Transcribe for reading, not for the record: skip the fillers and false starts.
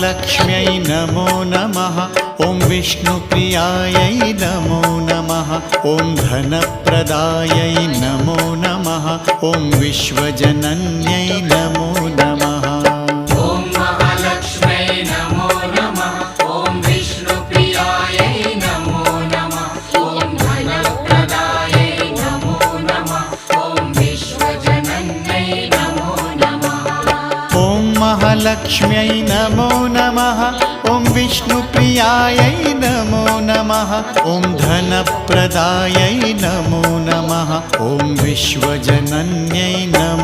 महालक्ष्म्यै नमो नमः। ॐ विष्णुप्रियायै नमो नमः। ॐ धनप्रदायै नमो नमः। ॐ विश्वजनन्यै नमो नमः। ॐ महालक्ष्म्यै नमो नमः। ॐ विष्णुप्रियायै नमो नमः। ॐ धनप्रदायै नमो नमः। ॐ विश्वजनन्यै नमो नमः। ॐ महालक्ष्म्यै नमो नमः। ॐ विष्णुप्रियायै नमो नमः। ॐ धनप्रदायै नमो नमः। ॐ विश्वजनन्यै नमो